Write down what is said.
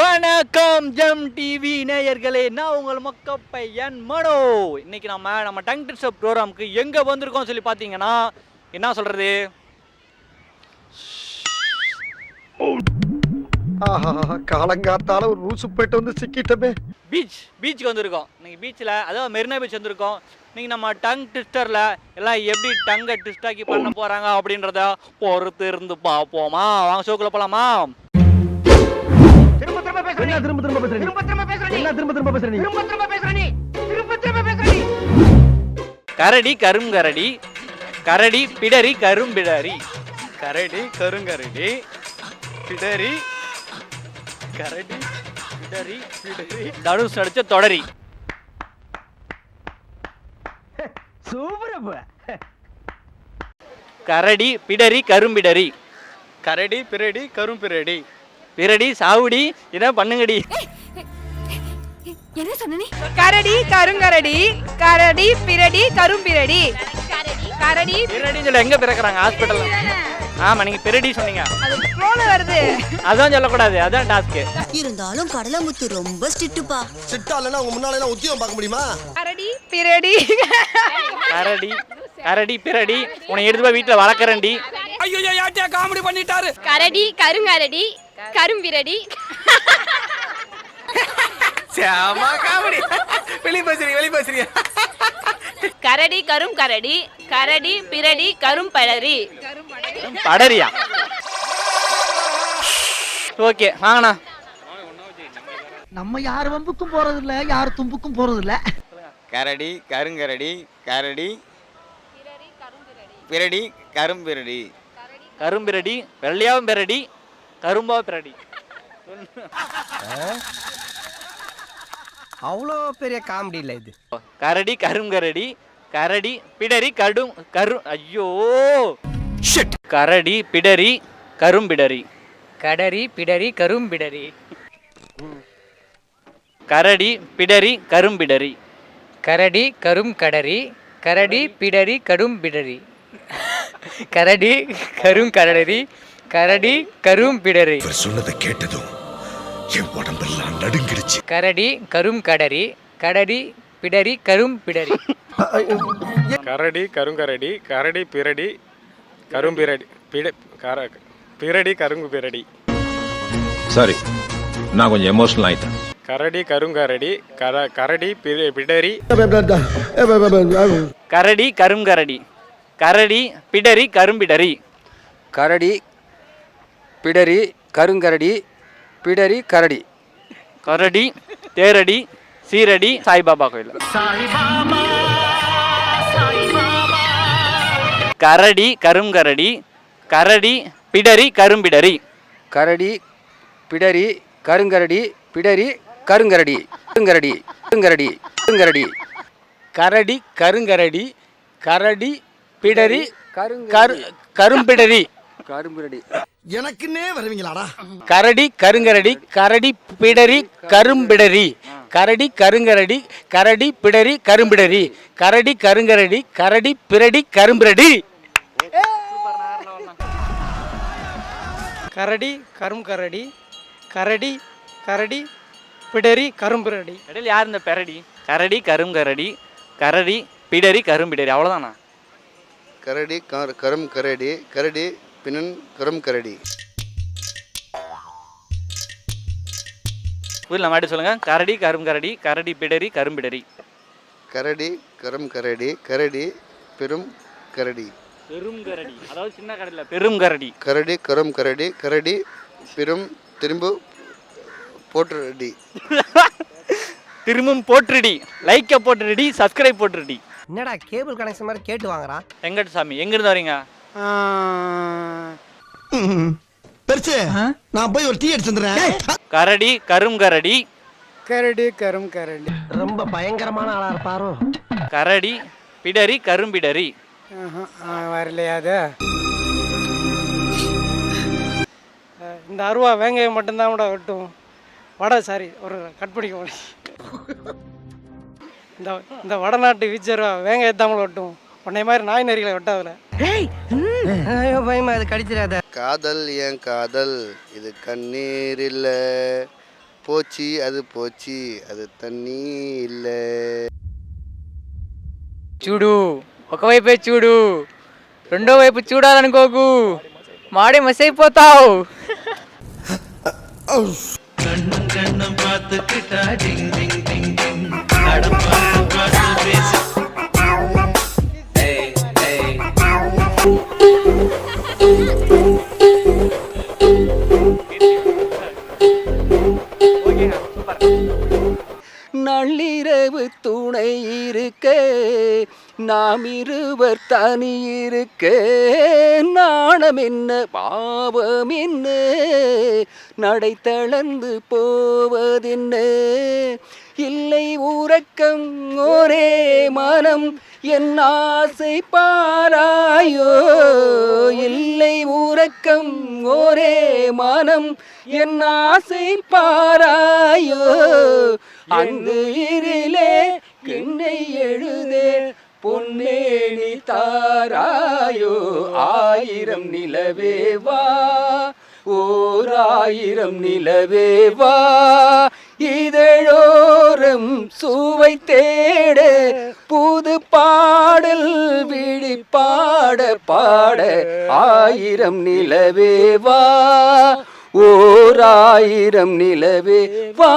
வணக்கம் GeM TV நேயர்களே, நான் உங்கள் மொக்கப்பையன் மனோ. இன்னைக்கு நம்ம டங் ட்விஸ்டர் ப்ரோக்ராமுக்கு எங்கே வந்திருக்கோம் சொல்லி பார்த்தீங்கன்னா, என்ன சொல்கிறது, காலங்காத்தால ஒரு ரூசு போயிட்டு வந்து சிக்கிட்டமே. பீச்சுக்கு வந்திருக்கோம். இன்னைக்கு பீச்சில், அதாவது மெரினா பீச் வந்திருக்கோம். இன்னைக்கு நம்ம டங் ட்விஸ்டரில் எல்லாம் எப்படி டங்கை ட்விஸ்டாக்கி பண்ண போகிறாங்க அப்படின்றத பொறுத்து இருந்து பார்ப்போமா. வாங்க ஷோக்குள்ள போகலாமா? கரடி கருங்கரடி, கரடி பிடரி கரும்பிடரி, கரடி கருங்கரடி, பிடரி கரடி பிடரி பிடரி தனுஷ் நடிச்ச தொடரி. கரடி பிடரி கரும்பிடரி, கரடி பிறடி கரும்பிரடி, பிறடி சாவுடி, இதை பண்ணுங்கடி. என்ன சொன்னே? கரடி கருங்கரடி, கரடி பிறடி கரும்பிரடி, கரடி பிறடின்னு சொல்ல எங்க பிறக்குறாங்க? ஹாஸ்பிட்டல். ஆமா, நீங்க பிறடி சொன்னீங்க, அது ஃப்ளோல வருது. அதான் சொல்லக்கூடாது, அதான் டாஸ்க். இருந்தாலும் கடலமுத்து ரொம்ப ஸ்ட்ரிக்ட்டுப்பா. சிட்டா இல்லனா உங்க முன்னால எல்லாம் உத்தியோகம் பார்க்க முடியுமா? கரடி பிறடி, கரடி கரடி பிறடி, உன்னை எடுத்து போய் வீட்டுல வளர்க்கறேன்டி. ஐயோ யார்ட்டியா காமெடி பண்ணிட்டாரு. கரடி கருங்கரடி கரும்பிரடி. சாமா காமெடி. வெளிய பேசுறீங்க. கரடி கருங்கரடி, கரடி பிறடி கரும்படரி. படரியா? ஓகே, வாங்கண்ணா. நம்ம யார் வம்புக்கும் போறது இல்ல, யார் தும்புக்கும் போறது இல்ல. கரடி கருங்கரடி, கரடி பிறடி கரும்பிரடி. கரும்பிரடி வெள்ளையாவும் பிறடி, கரும்பா பிறடி. அவ்வளோ பெரிய காமெடி இல்ல இது. கரடி கருங்கரடி, கரடி பிடரி ஐயோ ஷிட். கரடி பிடரி கரும்பிடரி, கடரி பிடரி கரும்பிடரி, கரடி பிடரி கரும்பிடரி, கரடி கரும் கடரி, கரடி பிடரி கரும்பிடரி, கரடி கருங்கடரி, கரடி கரும்பிடரி. சொன்னதை கேட்டதும் என் உடம்பெல்லாம் நடுங்கிடுச்சு. கரடி கரும் கடரி, கரடி பிடரி கரும்பிடரி. கரடி கருங்கரடி, கரடி பிறடி கரும்பிரடி, பிறடி கருங்குபிரடி. சாரி, நான் கொஞ்சம் எமோஷனல் ஆயிட்டேன். கரடி கருங்கரடி, கரடி பிடரி, கரடி கருங்கரடி, கரடி பிடரி கரும்பிடரி, கரடி பிடரி கருங்கரடி, பிடரி கரடி, கரடி தேரடி சீரடி சாய்பாபா கோயில். கரடி கருங்கரடி, கரடி பிடரி கரும்பிடரி, கரடி பிடரி கருங்கரடி, பிடரி கருங்கரடி, கருங்கரடி கருங்கரடி கருங்கரடி, கரடி கருங்கரடி, கரடி பிடரி கரும்பிடரி, கரும்பிரடி. எனக்குன்னே வருவீங்களாடா? கரடி கருங்கரடி, கரடி பிடரி கரும்பிடரி, கரடி கருங்கரடி, கரடி பிடரி கரும்பிடரி, கரடி கருங்கரடி, கரடி பிறடி கரும்பிரடி. கரடி கருங்கரடி, கரடி கரடி பிடரி கரும்பிரடி. இடையில யார் இந்த பெரடி? கரடி கருங்கரடி, கரடி பிடரி கரும்பிடரி, அவ்வளோதானா? கரடி கரும் கரடி, கரடி பின்னன் கரும் கரடி. புரியல, மாட்டி சொல்லுங்க. கரடி கருங்கரடி, கரடி பிடரி கரும்பிடரி, கரடி கரும் கரடி, கரடி பெரும் கரடி, பெரும் கரடி, அதாவது சின்ன கரடில பெரும் கரடி. கரடி கரும் கரடி, கரடி பெரும் திரும்ப போட்டுடி. திரும்பவும் போட்டுடி, லைக்க போட்டுடி, சப்ஸ்கிரைப் போட்டுடி. என்னடா கேபிள் கனெக்ஷன் மாதிரி கேட்டு வாங்குறான். எங்கிட்ட சாமி, எங்கிருந்து வரீங்க? பெருசு, நான் போய் ஒரு டீ எடுத்து வந்துடுறேன். கரடி கருங்கரடி, கரடி கரும் கரடி. ரொம்ப பயங்கரமான ஆளா இருப்பாரோ. கரடி பிடரி கரும்பிடரி. வரலையாது. இந்த அருவா வேங்காயம் மட்டும்தான் கூட வெட்டும். வடை சாரி ஒரு கட் பண்ணிக்க. இந்த வடநாட்டு வீச்சருவா வேங்காயத்தாமல் வெட்டும். உன்னை மாதிரி நாய் நரிகளை வெட்டாதுல. பயமா அது கடிச்சிடாத. காதல் ஏன் காதல், இது கண்ணீர் இல்ல போச்சு அது போச்சு அது தண்ணி இல்லை. చూడు ఒకవైపే చూడు రెండో వైపు చూడాలనుకోకు మాడే మసి అయిపోతావు. நள்ளிரவு துணை இருக்க நாம் இருவர் தனி இருக்க நாணம் என்ன பாவம் என்ன நடை தளர்ந்து போவதென்ன இல்லை உறக்கம் ஒரே மனம் என் ஆசை பாராயோ இல்லை உறக்கம் ஒரே மனம் என் ஆசை பாராயோ அந்த இருளே என்னை எழுதே பொன்னேனி தாராயோ ஆயிரம் நிலவே வா ஓர் ஆயிரம் நிலவே வா இதழோரம் சுவை தேட புது பாடல் விழி பாட பாட ஆயிரம் நிலவே வா ஓர் ஆயிரம் நிலவே வா.